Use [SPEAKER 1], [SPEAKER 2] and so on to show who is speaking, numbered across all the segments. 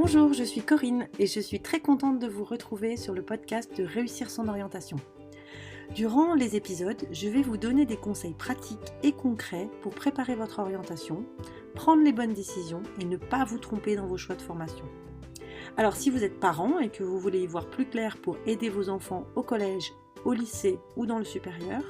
[SPEAKER 1] Bonjour, je suis Corinne et je suis très contente de vous retrouver sur le podcast de Réussir son orientation. Durant les épisodes, je vais vous donner des conseils pratiques et concrets pour préparer votre orientation, prendre les bonnes décisions et ne pas vous tromper dans vos choix de formation. Alors si vous êtes parent et que vous voulez y voir plus clair pour aider vos enfants au collège, au lycée ou dans le supérieur,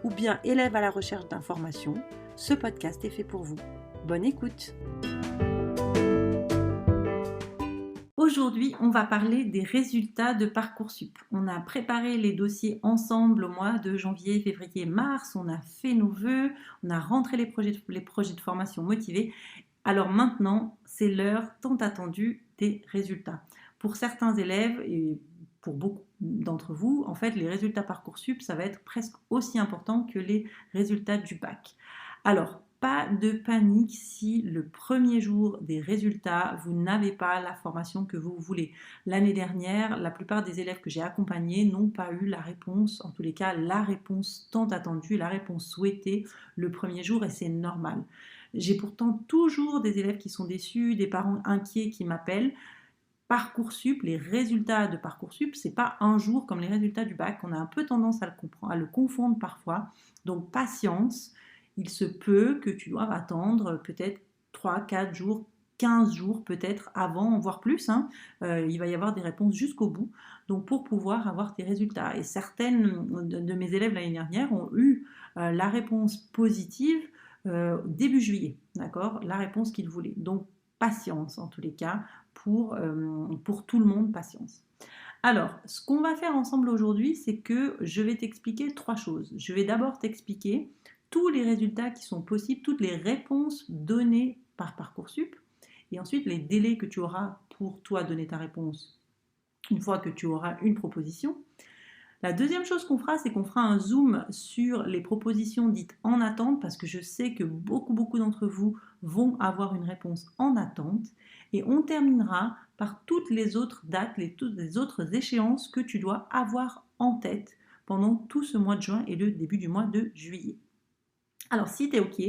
[SPEAKER 1] ou bien élève à la recherche d'informations, ce podcast est fait pour vous. Bonne écoute! Aujourd'hui, on va parler des résultats de Parcoursup. On a préparé les dossiers ensemble au mois de janvier, février, mars. On a fait nos vœux, on a rentré les projets de formation motivés. Alors maintenant, c'est l'heure tant attendue des résultats. Pour certains élèves et pour beaucoup d'entre vous, en fait, les résultats Parcoursup, ça va être presque aussi important que les résultats du bac. Alors, pas de panique si le premier jour des résultats, vous n'avez pas la formation que vous voulez. L'année dernière, la plupart des élèves que j'ai accompagnés n'ont pas eu la réponse, en tous les cas la réponse tant attendue, la réponse souhaitée le premier jour et c'est normal. J'ai pourtant toujours des élèves qui sont déçus, des parents inquiets qui m'appellent. Parcoursup, les résultats de Parcoursup, c'est pas un jour comme les résultats du bac. On a un peu tendance à le confondre parfois. Donc patience. Il se peut que tu doives attendre peut-être 3, 4 jours, 15 jours peut-être avant, voire plus. Il va y avoir des réponses jusqu'au bout, donc pour pouvoir avoir tes résultats. Et certaines de mes élèves l'année dernière ont eu la réponse positive début juillet, d'accord, la réponse qu'ils voulaient. Donc patience en tous les cas, pour tout le monde, patience. Alors, ce qu'on va faire ensemble aujourd'hui, c'est que je vais t'expliquer 3 choses. Je vais d'abord t'expliquer tous les résultats qui sont possibles, toutes les réponses données par Parcoursup, et ensuite les délais que tu auras pour toi donner ta réponse une fois que tu auras une proposition. La deuxième chose qu'on fera, c'est qu'on fera un zoom sur les propositions dites en attente, parce que je sais que beaucoup d'entre vous vont avoir une réponse en attente, et on terminera par toutes les autres dates, toutes les autres échéances que tu dois avoir en tête pendant tout ce mois de juin et le début du mois de juillet. Alors si tu es OK,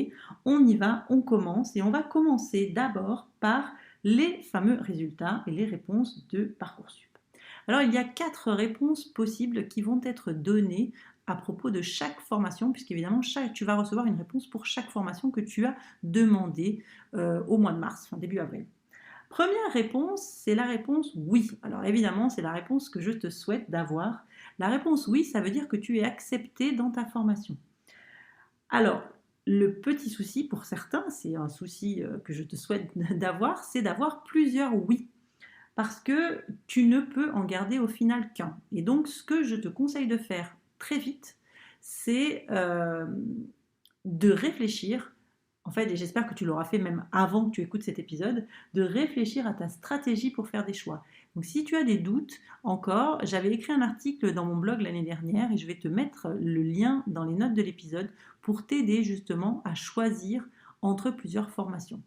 [SPEAKER 1] on y va, on commence et on va commencer d'abord par les fameux résultats et les réponses de Parcoursup. Alors il y a 4 réponses possibles qui vont être données à propos de chaque formation, puisqu'évidemment tu vas recevoir une réponse pour chaque formation que tu as demandée au mois de mars, fin début avril. Première réponse, c'est la réponse oui. Alors évidemment, c'est la réponse que je te souhaite d'avoir. La réponse oui, ça veut dire que tu es accepté dans ta formation. Alors, le petit souci pour certains, c'est un souci que je te souhaite d'avoir, c'est d'avoir plusieurs oui. Parce que tu ne peux en garder au final qu'un. Et donc, ce que je te conseille de faire très vite, c'est de réfléchir, en fait, et j'espère que tu l'auras fait même avant que tu écoutes cet épisode, de réfléchir à ta stratégie pour faire des choix. Donc si tu as des doutes encore, j'avais écrit un article dans mon blog l'année dernière et je vais te mettre le lien dans les notes de l'épisode pour t'aider justement à choisir entre plusieurs formations.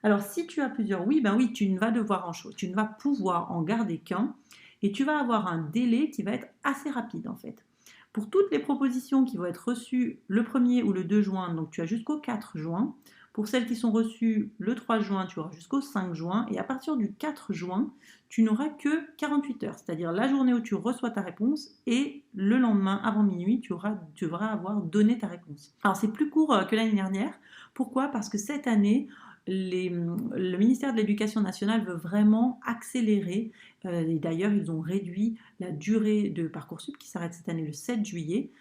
[SPEAKER 1] Alors si tu as plusieurs oui, tu ne vas pouvoir en garder qu'un et tu vas avoir un délai qui va être assez rapide en fait. Pour toutes les propositions qui vont être reçues le 1er ou le 2 juin, donc tu as jusqu'au 4 juin. Pour celles qui sont reçues le 3 juin, tu auras jusqu'au 5 juin. Et à partir du 4 juin, tu n'auras que 48 heures, c'est-à-dire la journée où tu reçois ta réponse et le lendemain, avant minuit, tu devras avoir donné ta réponse. Alors c'est plus court que l'année dernière. Pourquoi ? Parce que cette année, le ministère de l'Éducation nationale veut vraiment accélérer, et d'ailleurs ils ont réduit la durée de Parcoursup qui s'arrête cette année le 7 juillet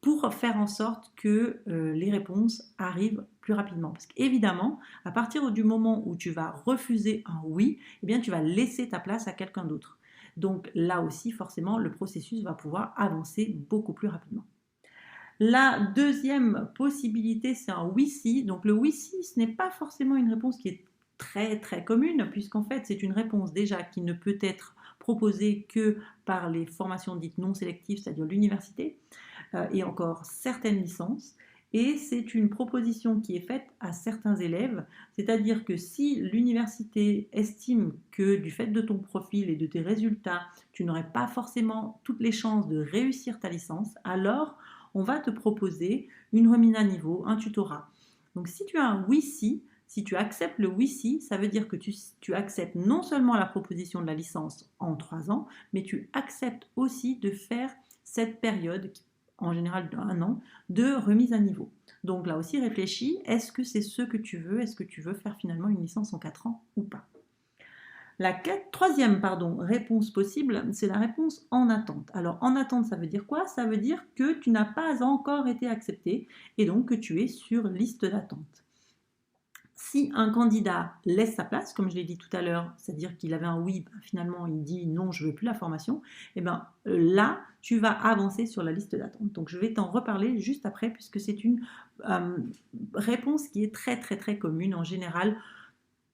[SPEAKER 1] pour faire en sorte que les réponses arrivent plus rapidement. Parce qu'évidemment, à partir du moment où tu vas refuser un oui, eh bien tu vas laisser ta place à quelqu'un d'autre. Donc là aussi, forcément, le processus va pouvoir avancer beaucoup plus rapidement. La deuxième possibilité, c'est un oui-si. Donc le oui-si, ce n'est pas forcément une réponse qui est très très commune, puisqu'en fait, c'est une réponse déjà qui ne peut être proposée que par les formations dites non sélectives, c'est-à-dire l'université, et encore certaines licences. Et c'est une proposition qui est faite à certains élèves, c'est-à-dire que si l'université estime que du fait de ton profil et de tes résultats, tu n'aurais pas forcément toutes les chances de réussir ta licence, alors on va te proposer une remise à niveau, un tutorat. Donc si tu as un oui-si, Si tu acceptes le oui si, ça veut dire que tu acceptes non seulement la proposition de la licence en 3 ans, mais tu acceptes aussi de faire cette période, en général d'1 an, de remise à niveau. Donc là aussi réfléchis, est-ce que c'est ce que tu veux? Est-ce que tu veux faire finalement une licence en 4 ans ou pas? La troisième réponse possible, c'est la réponse en attente. Alors en attente, ça veut dire quoi? Ça veut dire que tu n'as pas encore été accepté et donc que tu es sur liste d'attente. Si un candidat laisse sa place, comme je l'ai dit tout à l'heure, c'est-à-dire qu'il avait un oui, finalement il dit non, je ne veux plus la formation, et bien là, tu vas avancer sur la liste d'attente. Donc je vais t'en reparler juste après, puisque c'est une réponse qui est très très très commune en général.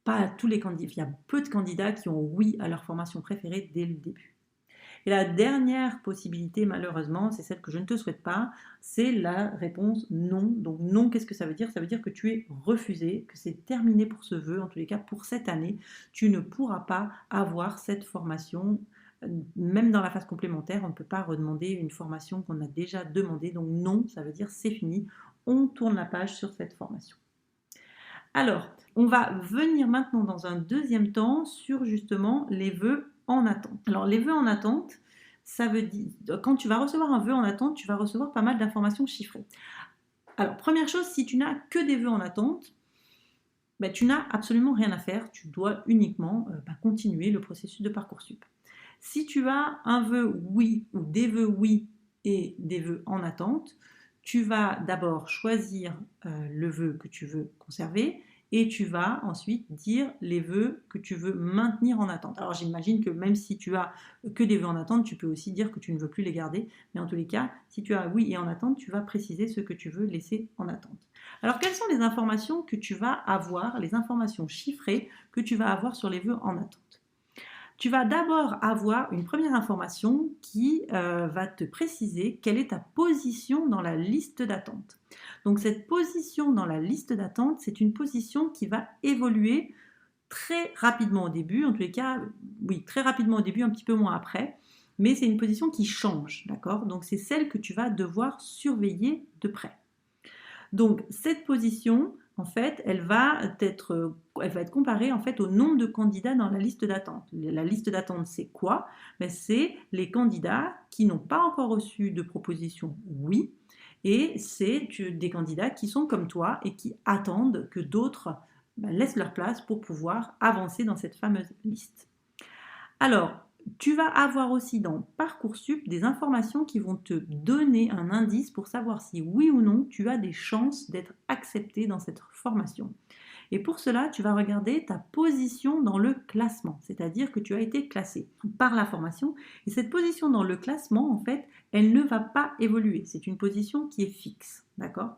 [SPEAKER 1] Pas tous les candidats, il y a peu de candidats qui ont oui à leur formation préférée dès le début. Et la dernière possibilité, malheureusement, c'est celle que je ne te souhaite pas, c'est la réponse non. Donc non, qu'est-ce que ça veut dire? Ça veut dire que tu es refusé, que c'est terminé pour ce vœu, en tous les cas pour cette année. Tu ne pourras pas avoir cette formation. Même dans la phase complémentaire, on ne peut pas redemander une formation qu'on a déjà demandée. Donc non, ça veut dire c'est fini. On tourne la page sur cette formation. Alors, on va venir maintenant dans un deuxième temps sur justement les vœux en attente. Alors, les vœux en attente, ça veut dire, quand tu vas recevoir un vœu en attente, tu vas recevoir pas mal d'informations chiffrées. Alors, première chose, si tu n'as que des vœux en attente, ben, tu n'as absolument rien à faire, tu dois uniquement continuer le processus de Parcoursup. Si tu as un vœu oui ou des vœux oui et des vœux en attente, tu vas d'abord choisir le vœu que tu veux conserver et tu vas ensuite dire les vœux que tu veux maintenir en attente. Alors j'imagine que même si tu as que des vœux en attente, tu peux aussi dire que tu ne veux plus les garder, mais en tous les cas, si tu as oui et en attente, tu vas préciser ce que tu veux laisser en attente. Alors quelles sont les informations que tu vas avoir, les informations chiffrées que tu vas avoir sur les vœux en attente? Tu vas d'abord avoir une première information qui va te préciser quelle est ta position dans la liste d'attente. Donc cette position dans la liste d'attente, c'est une position qui va évoluer très rapidement au début, en tous les cas, oui, très rapidement au début, un petit peu moins après, mais c'est une position qui change, d'accord? Donc c'est celle que tu vas devoir surveiller de près. Donc cette position, en fait, elle va être comparée en fait au nombre de candidats dans la liste d'attente. La liste d'attente, c'est quoi? C'est les candidats qui n'ont pas encore reçu de proposition oui, et c'est des candidats qui sont comme toi et qui attendent que d'autres laissent leur place pour pouvoir avancer dans cette fameuse liste. Alors, tu vas avoir aussi dans Parcoursup des informations qui vont te donner un indice pour savoir si oui ou non tu as des chances d'être accepté dans cette formation. Et pour cela, tu vas regarder ta position dans le classement, c'est-à-dire que tu as été classé par la formation. Et cette position dans le classement, en fait, elle ne va pas évoluer. C'est une position qui est fixe, d'accord?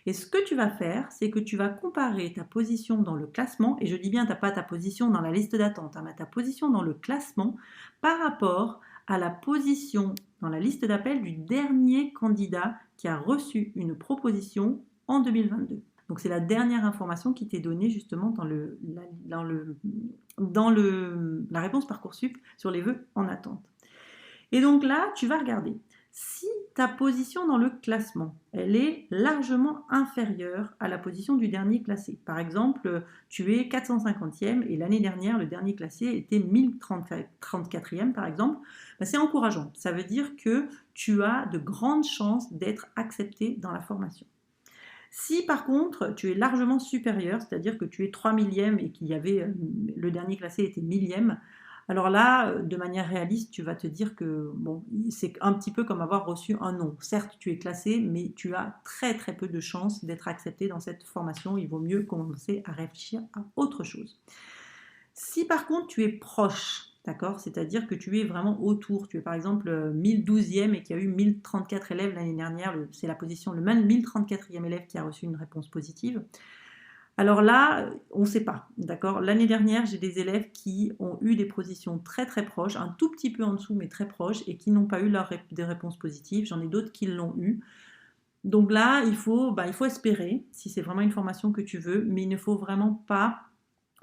[SPEAKER 1] Et ce que tu vas faire, c'est que tu vas comparer ta position dans le classement, et je dis bien, tu n'as pas ta position dans la liste d'attente, mais ta position dans le classement par rapport à la position dans la liste d'appel du dernier candidat qui a reçu une proposition en 2022. Donc c'est la dernière information qui t'est donnée justement dans la réponse Parcoursup sur les vœux en attente. Et donc là, tu vas regarder. Si ta position dans le classement, elle est largement inférieure à la position du dernier classé. Par exemple, tu es 450e et l'année dernière, le dernier classé était 1034e par exemple, c'est encourageant. Ça veut dire que tu as de grandes chances d'être accepté dans la formation. Si par contre tu es largement supérieur, c'est-à-dire que tu es 3 millième et qu'il y avait le dernier classé était 1000e, alors là, de manière réaliste, tu vas te dire que bon, c'est un petit peu comme avoir reçu un non. Certes, tu es classé, mais tu as très très peu de chances d'être accepté dans cette formation. Il vaut mieux commencer à réfléchir à autre chose. Si par contre tu es proche, d'accord, c'est-à-dire que tu es vraiment autour, tu es par exemple 1012e et qu'il y a eu 1034 élèves l'année dernière, c'est la position, le même 1034e élève qui a reçu une réponse positive. Alors là, on ne sait pas, d'accord? L'année dernière, j'ai des élèves qui ont eu des positions très très proches, un tout petit peu en dessous, mais très proches, et qui n'ont pas eu des réponses positives. J'en ai d'autres qui l'ont eu. Donc là, il faut espérer, si c'est vraiment une formation que tu veux, mais il ne faut vraiment pas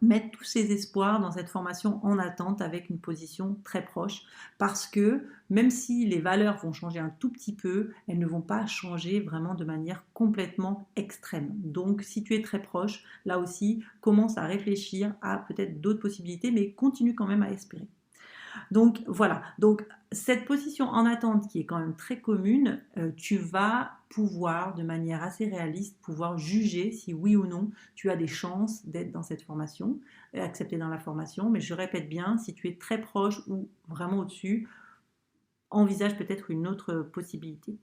[SPEAKER 1] mettre tous ses espoirs dans cette formation en attente avec une position très proche parce que même si les valeurs vont changer un tout petit peu, elles ne vont pas changer vraiment de manière complètement extrême. Donc si tu es très proche, là aussi, commence à réfléchir à peut-être d'autres possibilités, mais continue quand même à espérer. Donc voilà, donc cette position en attente qui est quand même très commune, tu vas pouvoir de manière assez réaliste pouvoir juger si oui ou non tu as des chances d'être dans cette formation, accepté dans la formation. Mais je répète bien, si tu es très proche ou vraiment au-dessus, envisage peut-être une autre possibilité.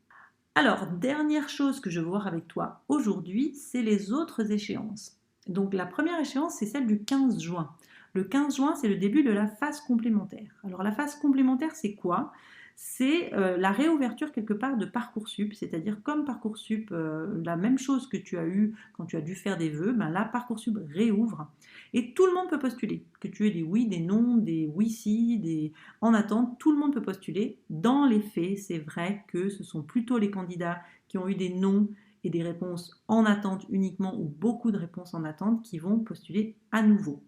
[SPEAKER 1] Alors, dernière chose que je veux voir avec toi aujourd'hui, c'est les autres échéances. Donc la première échéance, c'est celle du 15 juin. Le 15 juin, c'est le début de la phase complémentaire. Alors la phase complémentaire, c'est quoi? C'est la réouverture quelque part de Parcoursup, c'est-à-dire comme Parcoursup, la même chose que tu as eu quand tu as dû faire des vœux, ben là Parcoursup réouvre et tout le monde peut postuler. Que tu aies des oui, des non, des oui si, des en attente, tout le monde peut postuler. Dans les faits, c'est vrai que ce sont plutôt les candidats qui ont eu des non et des réponses en attente uniquement ou beaucoup de réponses en attente qui vont postuler à nouveau.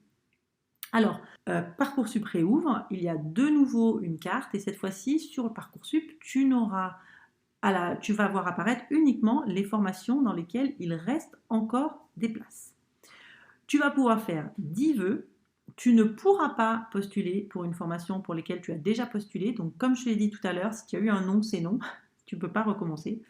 [SPEAKER 1] Alors, Parcoursup réouvre, il y a de nouveau une carte et cette fois-ci, sur Parcoursup, tu vas voir apparaître uniquement les formations dans lesquelles il reste encore des places. Tu vas pouvoir faire 10 vœux. Tu ne pourras pas postuler pour une formation pour laquelle tu as déjà postulé. Donc, comme je l'ai dit tout à l'heure, si tu as eu un non, c'est non. Tu ne peux pas recommencer.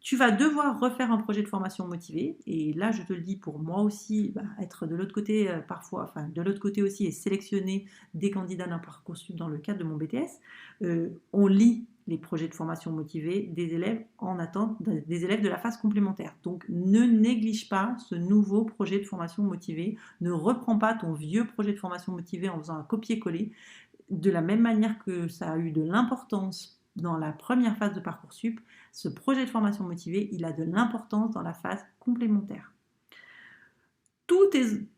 [SPEAKER 1] Tu vas devoir refaire un projet de formation motivé. Et là, je te le dis pour moi aussi, être de l'autre côté parfois, enfin de l'autre côté aussi et sélectionner des candidats d'un Parcoursup dans le cadre de mon BTS. On lit les projets de formation motivés des élèves en attente, des élèves de la phase complémentaire. Donc ne néglige pas ce nouveau projet de formation motivé. Ne reprends pas ton vieux projet de formation motivé en faisant un copier-coller. De la même manière que ça a eu de l'importance dans la première phase de Parcoursup, ce projet de formation motivée, il a de l'importance dans la phase complémentaire. Tous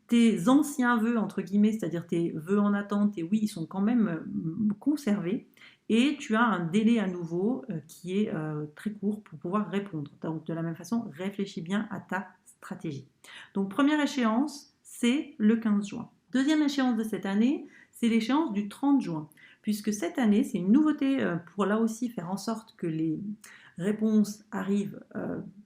[SPEAKER 1] tes anciens vœux, entre guillemets, c'est-à-dire tes vœux en attente, et oui, ils sont quand même conservés, et tu as un délai à nouveau qui est très court pour pouvoir répondre. Donc de la même façon, réfléchis bien à ta stratégie. Donc première échéance, c'est le 15 juin. Deuxième échéance de cette année, c'est l'échéance du 30 juin, puisque cette année, c'est une nouveauté pour là aussi faire en sorte que les réponses arrivent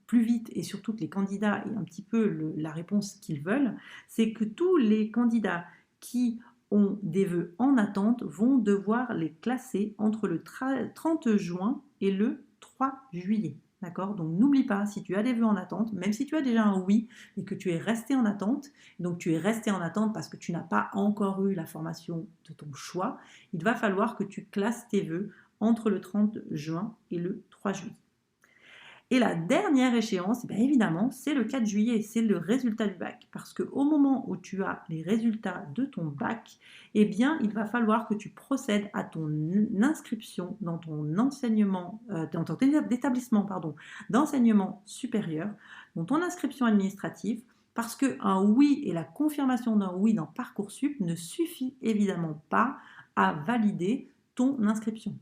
[SPEAKER 1] plus vite et surtout que les candidats aient un petit peu la réponse qu'ils veulent, c'est que tous les candidats qui ont des vœux en attente vont devoir les classer entre le 30 juin et le 3 juillet. D'accord? Donc n'oublie pas, si tu as des vœux en attente, même si tu as déjà un oui et que tu es resté en attente, donc tu es resté en attente parce que tu n'as pas encore eu la formation de ton choix, il va falloir que tu classes tes vœux entre le 30 juin et le 3 juillet. Et la dernière échéance, bien évidemment, c'est le 4 juillet, c'est le résultat du bac. Parce qu'au moment où tu as les résultats de ton bac, eh bien, il va falloir que tu procèdes à ton inscription dans ton enseignement, dans ton établissement d'enseignement supérieur, dans ton inscription administrative, parce qu'un oui et la confirmation d'un oui dans Parcoursup ne suffit évidemment pas à valider ton inscription.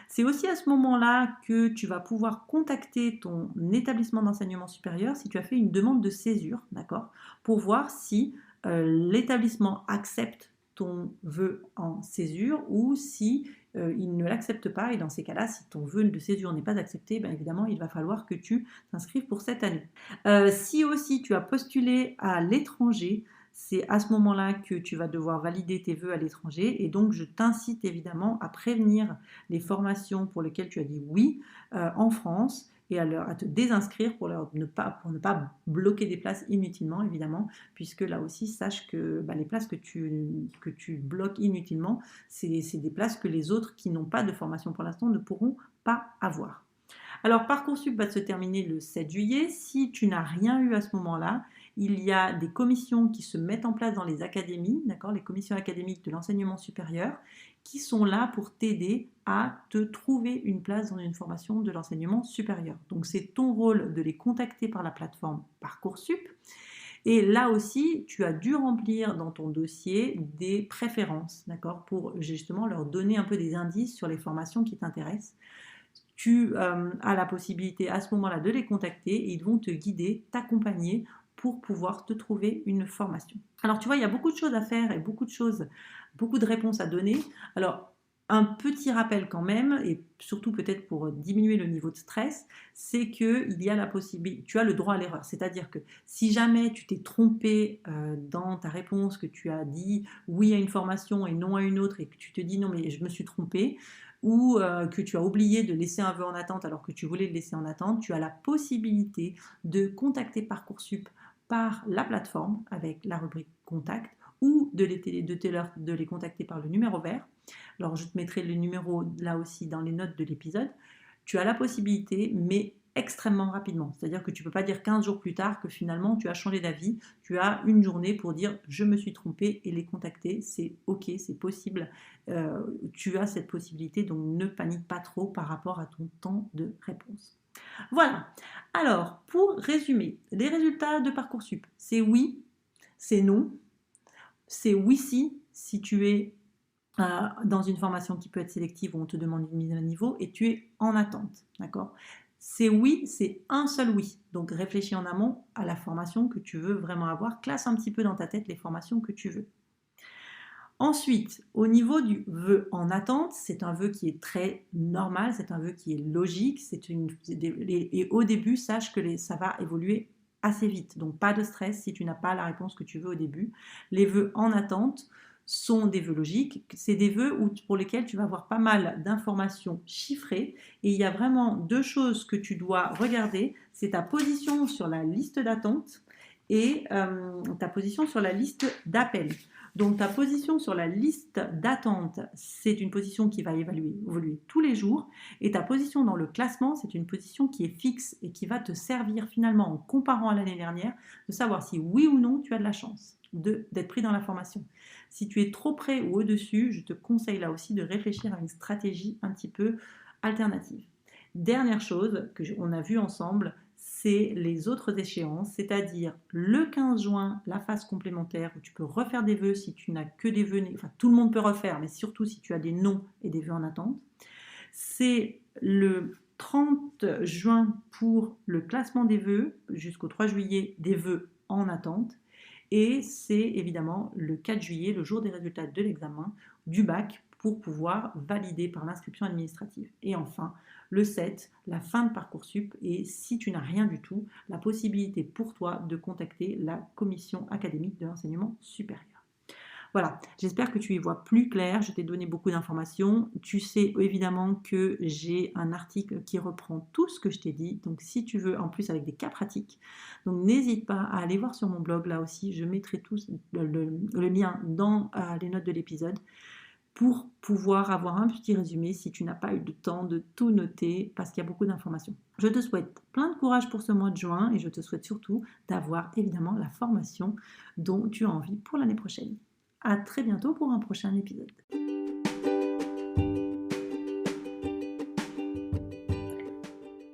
[SPEAKER 1] C'est aussi à ce moment-là que tu vas pouvoir contacter ton établissement d'enseignement supérieur si tu as fait une demande de césure, d'accord, pour voir si l'établissement accepte ton vœu en césure ou si il ne l'accepte pas. Et dans ces cas-là, si ton vœu de césure n'est pas accepté, bien évidemment, il va falloir que tu t'inscrives pour cette année. Si aussi tu as postulé à l'étranger, c'est à ce moment-là que tu vas devoir valider tes vœux à l'étranger. Et donc, je t'incite évidemment à prévenir les formations pour lesquelles tu as dit oui en France et à te désinscrire pour ne pas bloquer des places inutilement, évidemment, puisque là aussi, sache que les places que tu bloques inutilement, c'est des places que les autres qui n'ont pas de formation pour l'instant ne pourront pas avoir. Alors, Parcoursup va se terminer le 7 juillet. Si tu n'as rien eu à ce moment-là, il y a des commissions qui se mettent en place dans les académies, d'accord, les commissions académiques de l'enseignement supérieur, qui sont là pour t'aider à te trouver une place dans une formation de l'enseignement supérieur. Donc, c'est ton rôle de les contacter par la plateforme Parcoursup. Et là aussi, tu as dû remplir dans ton dossier des préférences, d'accord, pour justement leur donner un peu des indices sur les formations qui t'intéressent. Tu as la possibilité à ce moment-là de les contacter et ils vont te guider, t'accompagner pour pouvoir te trouver une formation. Alors tu vois, il y a beaucoup de choses à faire et beaucoup de réponses à donner. Alors, un petit rappel quand même, et surtout peut-être pour diminuer le niveau de stress, c'est qu'il y a la possibilité, tu as le droit à l'erreur. C'est-à-dire que si jamais tu t'es trompé dans ta réponse, que tu as dit oui à une formation et non à une autre, et que tu te dis non mais je me suis trompé, ou que tu as oublié de laisser un vœu en attente alors que tu voulais le laisser en attente, tu as la possibilité de contacter Parcoursup par la plateforme avec la rubrique contact, ou de les contacter par le numéro vert. Alors, je te mettrai le numéro là aussi dans les notes de l'épisode. Tu as la possibilité, mais extrêmement rapidement. C'est-à-dire que tu ne peux pas dire 15 jours plus tard que finalement tu as changé d'avis. Tu as une journée pour dire je me suis trompé et les contacter. C'est ok, c'est possible. Tu as cette possibilité, donc ne panique pas trop par rapport à ton temps de réponse. Voilà. Alors, pour résumer, les résultats de Parcoursup, c'est oui, c'est non, c'est oui si tu es dans une formation qui peut être sélective où on te demande une mise à niveau et tu es en attente, d'accord ? C'est oui, c'est un seul oui. Donc réfléchis en amont à la formation que tu veux vraiment avoir. Classe un petit peu dans ta tête les formations que tu veux. Ensuite, au niveau du vœu en attente, c'est un vœu qui est très normal, c'est un vœu qui est logique. Et au début, sache que ça va évoluer assez vite. Donc pas de stress si tu n'as pas la réponse que tu veux au début. Les vœux en attente sont des vœux logiques. C'est des vœux pour lesquels tu vas avoir pas mal d'informations chiffrées. Et il y a vraiment deux choses que tu dois regarder. C'est ta position sur la liste d'attente et ta position sur la liste d'appel. Donc ta position sur la liste d'attente, c'est une position qui va évoluer tous les jours. Et ta position dans le classement, c'est une position qui est fixe et qui va te servir finalement en comparant à l'année dernière de savoir si oui ou non tu as de la chance d'être pris dans la formation. Si tu es trop près ou au-dessus, je te conseille là aussi de réfléchir à une stratégie un petit peu alternative. Dernière chose qu'on a vue ensemble, c'est les autres échéances, c'est-à-dire le 15 juin, la phase complémentaire où tu peux refaire des vœux si tu n'as que des vœux, enfin tout le monde peut refaire, mais surtout si tu as des noms et des vœux en attente. C'est le 30 juin pour le classement des vœux, jusqu'au 3 juillet des vœux en attente. Et c'est évidemment le 4 juillet, le jour des résultats de l'examen du bac, pour pouvoir valider par l'inscription administrative. Et enfin, le 7, la fin de Parcoursup, et si tu n'as rien du tout, la possibilité pour toi de contacter la commission académique de l'enseignement supérieur. Voilà, j'espère que tu y vois plus clair, je t'ai donné beaucoup d'informations. Tu sais évidemment que j'ai un article qui reprend tout ce que je t'ai dit, donc si tu veux, en plus avec des cas pratiques, donc n'hésite pas à aller voir sur mon blog, là aussi, je mettrai le lien dans les notes de l'épisode pour pouvoir avoir un petit résumé si tu n'as pas eu le temps de tout noter parce qu'il y a beaucoup d'informations. Je te souhaite plein de courage pour ce mois de juin et je te souhaite surtout d'avoir évidemment la formation dont tu as envie pour l'année prochaine. À très bientôt pour un prochain épisode.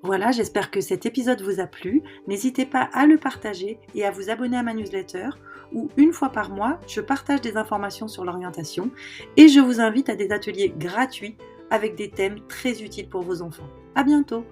[SPEAKER 1] Voilà, j'espère que cet épisode vous a plu. N'hésitez pas à le partager et à vous abonner à ma newsletter où une fois par mois, je partage des informations sur l'orientation et je vous invite à des ateliers gratuits avec des thèmes très utiles pour vos enfants. À bientôt!